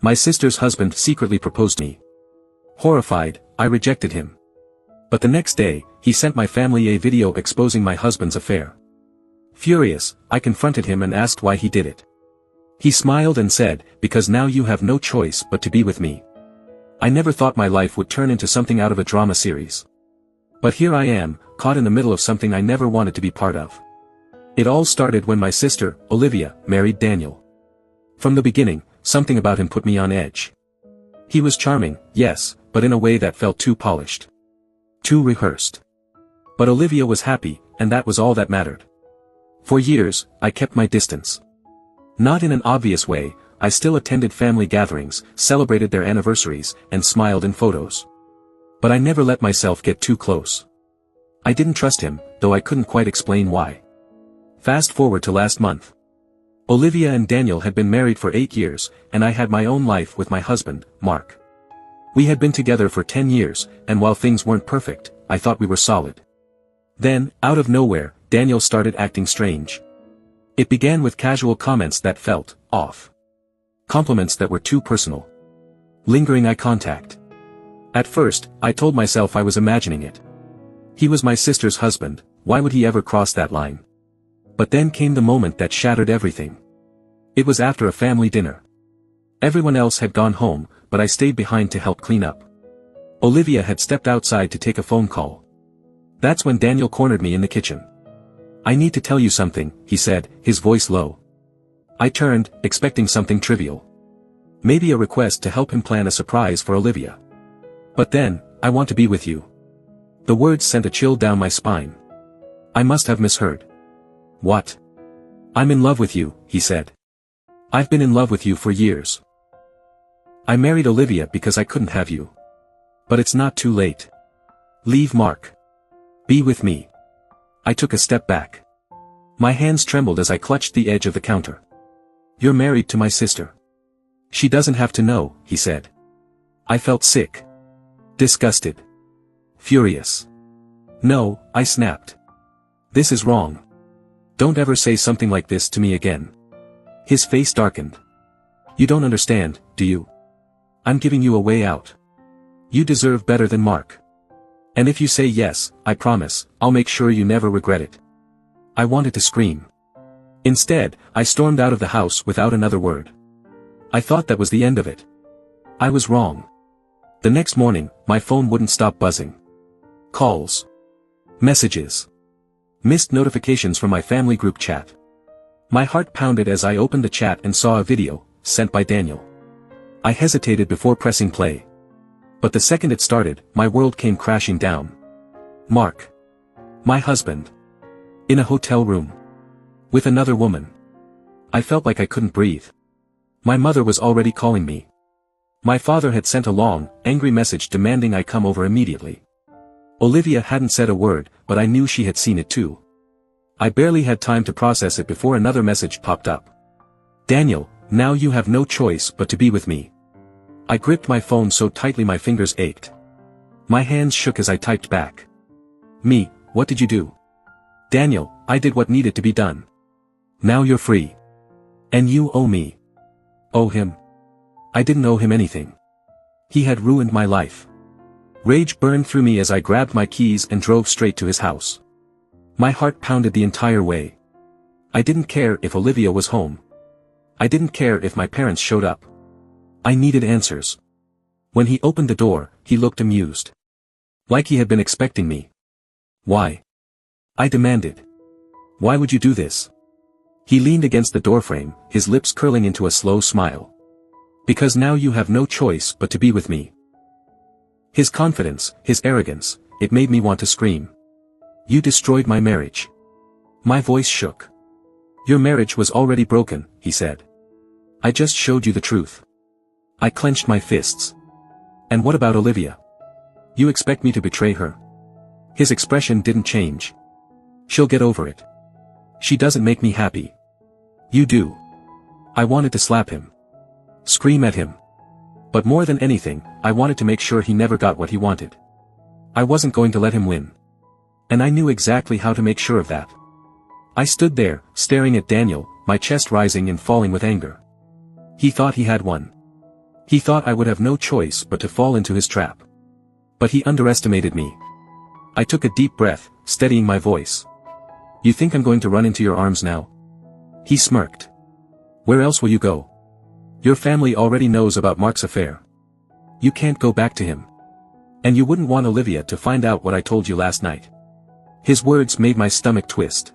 My sister's husband secretly proposed to me. Horrified, I rejected him. But the next day, he sent my family a video exposing my husband's affair. Furious, I confronted him and asked why he did it. He smiled and said, "Because now you have no choice but to be with me." I never thought my life would turn into something out of a drama series. But here I am, caught in the middle of something I never wanted to be part of. It all started when my sister, Olivia, married Daniel. From the beginning, something about him put me on edge. He was charming, yes, but in a way that felt too polished. Too rehearsed. But Olivia was happy, and that was all that mattered. For years, I kept my distance. Not in an obvious way, I still attended family gatherings, celebrated their anniversaries, and smiled in photos. But I never let myself get too close. I didn't trust him, though I couldn't quite explain why. Fast forward to last month. Olivia and Daniel had been married for 8 years, and I had my own life with my husband, Mark. We had been together for 10 years, and while things weren't perfect, I thought we were solid. Then, out of nowhere, Daniel started acting strange. It began with casual comments that felt off. Compliments that were too personal. Lingering eye contact. At first, I told myself I was imagining it. He was my sister's husband, why would he ever cross that line? But then came the moment that shattered everything. It was after a family dinner. Everyone else had gone home, but I stayed behind to help clean up. Olivia had stepped outside to take a phone call. That's when Daniel cornered me in the kitchen. "I need to tell you something," he said, his voice low. I turned, expecting something trivial. Maybe a request to help him plan a surprise for Olivia. But then, "I want to be with you." The words sent a chill down my spine. I must have misheard. "What?" "I'm in love with you," he said. "I've been in love with you for years. I married Olivia because I couldn't have you. But it's not too late. Leave Mark. Be with me." I took a step back. My hands trembled as I clutched the edge of the counter. "You're married to my sister. She doesn't have to know," he said. I felt sick. Disgusted. Furious. "No," I snapped. "This is wrong. Don't ever say something like this to me again." His face darkened. "You don't understand, do you? I'm giving you a way out. You deserve better than Mark. And if you say yes, I promise, I'll make sure you never regret it." I wanted to scream. Instead, I stormed out of the house without another word. I thought that was the end of it. I was wrong. The next morning, my phone wouldn't stop buzzing. Calls. Messages. Missed notifications from my family group chat. My heart pounded as I opened the chat and saw a video, sent by Daniel. I hesitated before pressing play. But the second it started, my world came crashing down. Mark. My husband. In a hotel room. With another woman. I felt like I couldn't breathe. My mother was already calling me. My father had sent a long, angry message demanding I come over immediately. Olivia hadn't said a word, but I knew she had seen it too. I barely had time to process it before another message popped up. "Daniel, now you have no choice but to be with me." I gripped my phone so tightly my fingers ached. My hands shook as I typed back. "Me, what did you do?" "Daniel, I did what needed to be done. Now you're free. And you owe me." Owe him? I didn't owe him anything. He had ruined my life. Rage burned through me as I grabbed my keys and drove straight to his house. My heart pounded the entire way. I didn't care if Olivia was home. I didn't care if my parents showed up. I needed answers. When he opened the door, he looked amused. Like he had been expecting me. "Why?" I demanded. "Why would you do this?" He leaned against the doorframe, his lips curling into a slow smile. "Because now you have no choice but to be with me." His confidence, his arrogance, it made me want to scream. "You destroyed my marriage." My voice shook. "Your marriage was already broken," he said. "I just showed you the truth." I clenched my fists. "And what about Olivia? You expect me to betray her?" His expression didn't change. "She'll get over it. She doesn't make me happy. You do." I wanted to slap him. Scream at him. But more than anything, I wanted to make sure he never got what he wanted. I wasn't going to let him win. And I knew exactly how to make sure of that. I stood there, staring at Daniel, my chest rising and falling with anger. He thought he had won. He thought I would have no choice but to fall into his trap. But he underestimated me. I took a deep breath, steadying my voice. You think I'm going to run into your arms now? He smirked. Where else will you go? Your family already knows about Mark's affair. You can't go back to him. And you wouldn't want Olivia to find out what I told you last night. His words made my stomach twist.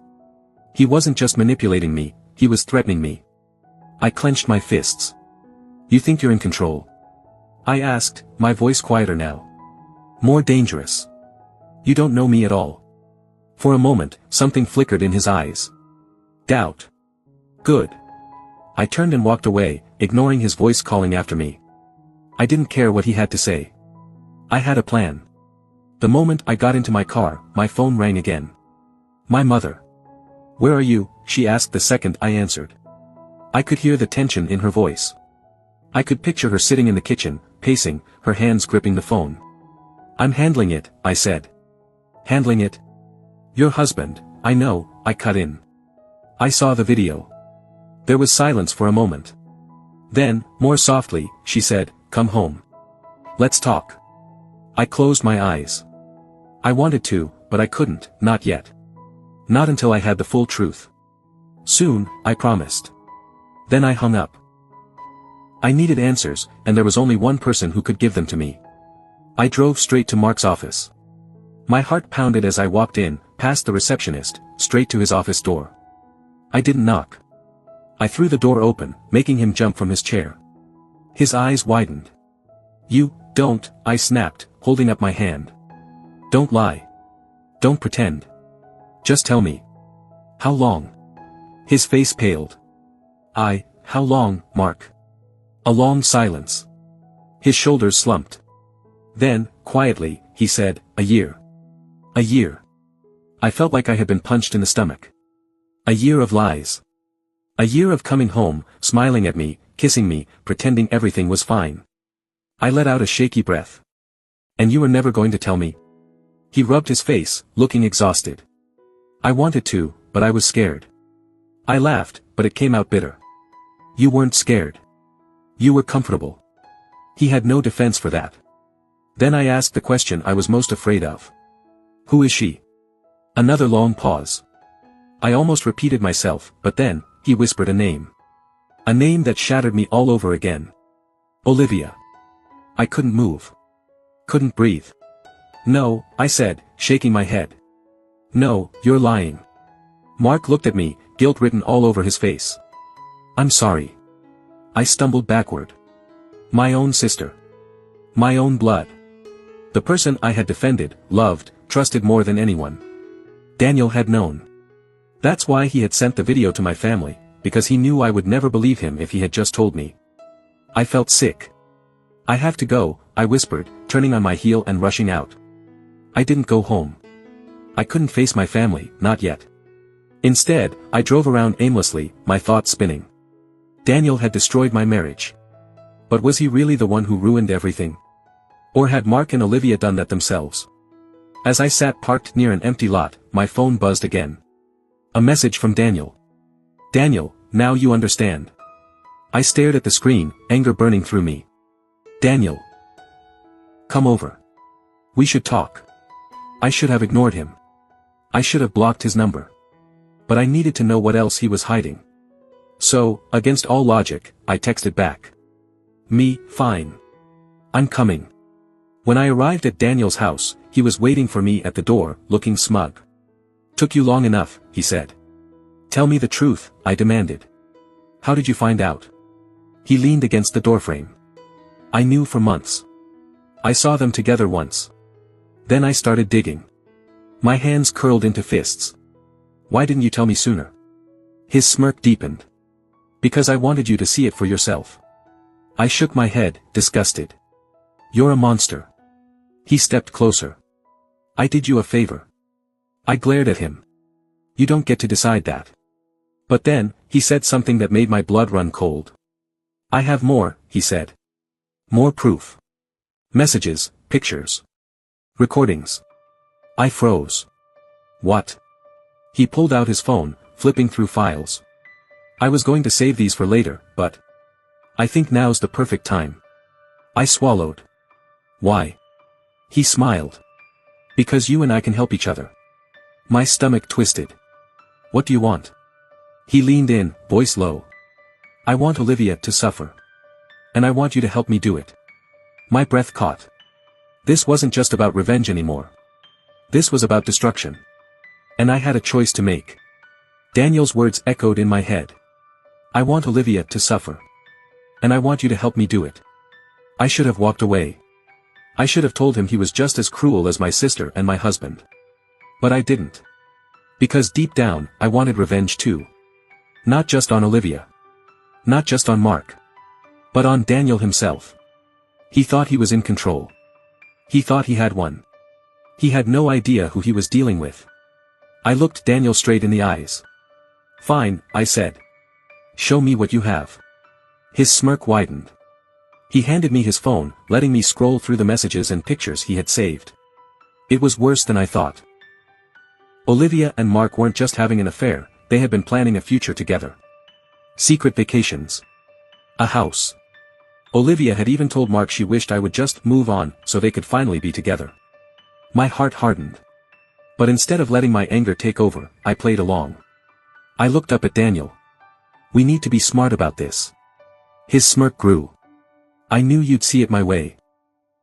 He wasn't just manipulating me, he was threatening me. I clenched my fists. You think you're in control? I asked, my voice quieter now. More dangerous. You don't know me at all. For a moment, something flickered in his eyes. Doubt. Good. I turned and walked away, ignoring his voice calling after me. I didn't care what he had to say. I had a plan. The moment I got into my car, my phone rang again. My mother. Where are you? She asked the second I answered. I could hear the tension in her voice. I could picture her sitting in the kitchen, pacing, her hands gripping the phone. I'm handling it, I said. Handling it? Your husband, I know, I cut in. I saw the video. There was silence for a moment. Then, more softly, she said, come home. Let's talk. I closed my eyes. I wanted to, but I couldn't, not yet. Not until I had the full truth. Soon, I promised. Then I hung up. I needed answers, and there was only one person who could give them to me. I drove straight to Mark's office. My heart pounded as I walked in, past the receptionist, straight to his office door. I didn't knock. I threw the door open, making him jump from his chair. His eyes widened. You, don't, I snapped, holding up my hand. Don't lie. Don't pretend. Just tell me. How long? His face paled. How long, Mark? A long silence. His shoulders slumped. Then, quietly, he said, a year. A year. I felt like I had been punched in the stomach. A year of lies. A year of coming home, smiling at me, kissing me, pretending everything was fine. I let out a shaky breath. And you were never going to tell me? He rubbed his face, looking exhausted. I wanted to, but I was scared. I laughed, but it came out bitter. You weren't scared. You were comfortable. He had no defense for that. Then I asked the question I was most afraid of. Who is she? Another long pause. I almost repeated myself, but then, he whispered a name. A name that shattered me all over again. Olivia. I couldn't move. Couldn't breathe. No, I said, shaking my head. No, you're lying. Mark looked at me, guilt written all over his face. I'm sorry. I stumbled backward. My own sister. My own blood. The person I had defended, loved, trusted more than anyone. Daniel had known. That's why he had sent the video to my family, because he knew I would never believe him if he had just told me. I felt sick. I have to go, I whispered, turning on my heel and rushing out. I didn't go home. I couldn't face my family, not yet. Instead, I drove around aimlessly, my thoughts spinning. Daniel had destroyed my marriage. But was he really the one who ruined everything? Or had Mark and Olivia done that themselves? As I sat parked near an empty lot, my phone buzzed again. A message from Daniel. Daniel, now you understand. I stared at the screen, anger burning through me. Daniel. Come over. We should talk. I should have ignored him. I should have blocked his number. But I needed to know what else he was hiding. So, against all logic, I texted back. Me, fine. I'm coming. When I arrived at Daniel's house, he was waiting for me at the door, looking smug. Took you long enough, he said. Tell me the truth, I demanded. How did you find out? He leaned against the doorframe. I knew for months. I saw them together once. Then I started digging. My hands curled into fists. Why didn't you tell me sooner? His smirk deepened. Because I wanted you to see it for yourself. I shook my head, disgusted. You're a monster. He stepped closer. I did you a favor. I glared at him. You don't get to decide that. But then, he said something that made my blood run cold. I have more, he said. More proof. Messages, pictures. Recordings. I froze. What? He pulled out his phone, flipping through files. I was going to save these for later, but I think now's the perfect time. I swallowed. Why? He smiled. Because you and I can help each other. My stomach twisted. What do you want? He leaned in, voice low. I want Olivia to suffer. And I want you to help me do it. My breath caught. This wasn't just about revenge anymore. This was about destruction. And I had a choice to make. Daniel's words echoed in my head. I want Olivia to suffer. And I want you to help me do it. I should have walked away. I should have told him he was just as cruel as my sister and my husband. But I didn't. Because deep down, I wanted revenge too. Not just on Olivia. Not just on Mark. But on Daniel himself. He thought he was in control. He thought he had won. He had no idea who he was dealing with. I looked Daniel straight in the eyes. Fine, I said. Show me what you have. His smirk widened. He handed me his phone, letting me scroll through the messages and pictures he had saved. It was worse than I thought. Olivia and Mark weren't just having an affair, they had been planning a future together. Secret vacations. A house. Olivia had even told Mark she wished I would just move on so they could finally be together. My heart hardened. But instead of letting my anger take over, I played along. I looked up at Daniel. We need to be smart about this. His smirk grew. I knew you'd see it my way.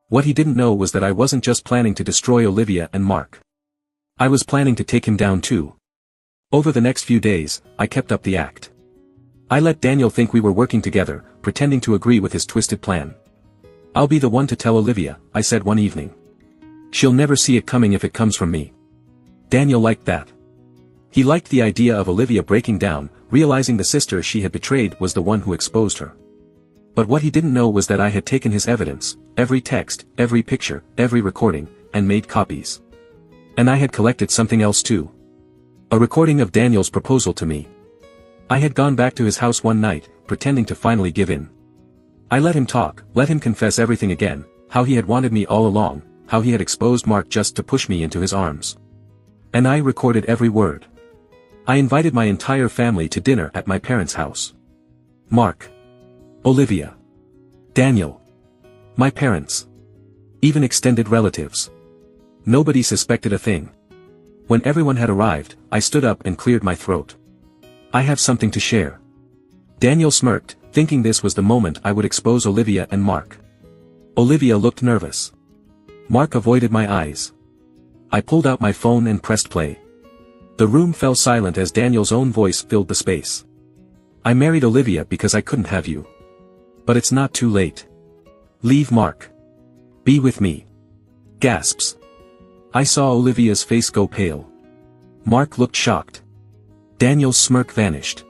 What he didn't know was that I wasn't just planning to destroy Olivia and Mark. I was planning to take him down too. Over the next few days, I kept up the act. I let Daniel think we were working together, pretending to agree with his twisted plan. I'll be the one to tell Olivia, I said one evening. She'll never see it coming if it comes from me. Daniel liked that. He liked the idea of Olivia breaking down, realizing the sister she had betrayed was the one who exposed her. But what he didn't know was that I had taken his evidence, every text, every picture, every recording, and made copies. And I had collected something else too. A recording of Daniel's proposal to me. I had gone back to his house one night, pretending to finally give in. I let him talk, let him confess everything again, how he had wanted me all along, how he had exposed Mark just to push me into his arms. And I recorded every word. I invited my entire family to dinner at my parents' house. Mark. Olivia. Daniel. My parents. Even extended relatives. Nobody suspected a thing. When everyone had arrived, I stood up and cleared my throat. I have something to share. Daniel smirked, thinking this was the moment I would expose Olivia and Mark. Olivia looked nervous. Mark avoided my eyes. I pulled out my phone and pressed play. The room fell silent as Daniel's own voice filled the space. I married Olivia because I couldn't have you. But it's not too late. Leave Mark. Be with me. Gasps. I saw Olivia's face go pale. Mark looked shocked. Daniel's smirk vanished.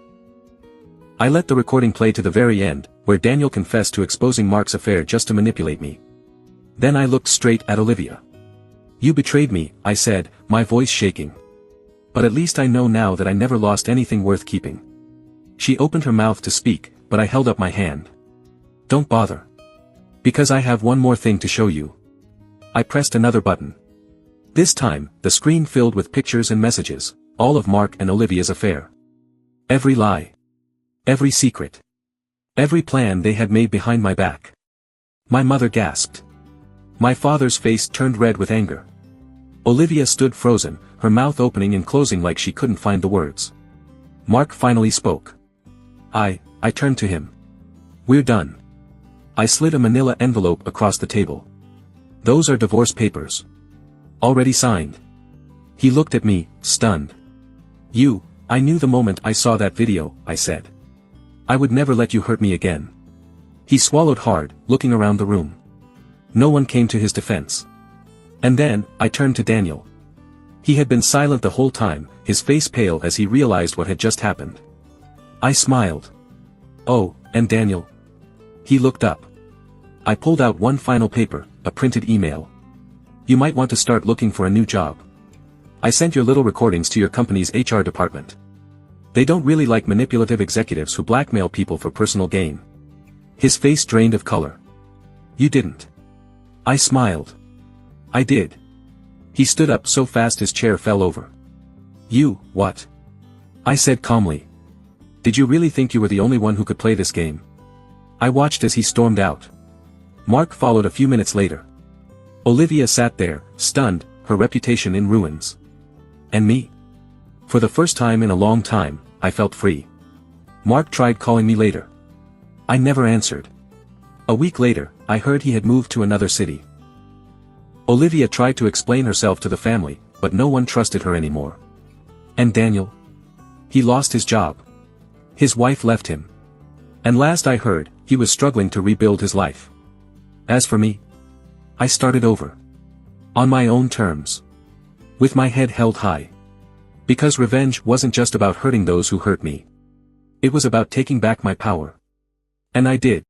I let the recording play to the very end, where Daniel confessed to exposing Mark's affair just to manipulate me. Then I looked straight at Olivia. You betrayed me, I said, my voice shaking. But at least I know now that I never lost anything worth keeping. She opened her mouth to speak, but I held up my hand. Don't bother. Because I have one more thing to show you. I pressed another button. This time, the screen filled with pictures and messages, all of Mark and Olivia's affair. Every lie. Every secret. Every plan they had made behind my back. My mother gasped. My father's face turned red with anger. Olivia stood frozen, her mouth opening and closing like she couldn't find the words. Mark finally spoke. I turned to him. We're done. I slid a manila envelope across the table. Those are divorce papers. Already signed. He looked at me, stunned. I knew the moment I saw that video, I said. I would never let you hurt me again. He swallowed hard, looking around the room. No one came to his defense. And then, I turned to Daniel. He had been silent the whole time, his face pale as he realized what had just happened. I smiled. Oh, and Daniel? He looked up. I pulled out one final paper, a printed email. You might want to start looking for a new job. I sent your little recordings to your company's HR department. They don't really like manipulative executives who blackmail people for personal gain. His face drained of color. You didn't. I smiled. I did. He stood up so fast his chair fell over. You, what? I said calmly. Did you really think you were the only one who could play this game? I watched as he stormed out. Mark followed a few minutes later. Olivia sat there, stunned, her reputation in ruins. And me? For the first time in a long time, I felt free. Mark tried calling me later. I never answered. A week later, I heard he had moved to another city. Olivia tried to explain herself to the family, but no one trusted her anymore. And Daniel? He lost his job. His wife left him. And last I heard, he was struggling to rebuild his life. As for me, I started over. On my own terms. With my head held high. Because revenge wasn't just about hurting those who hurt me. It was about taking back my power. And I did.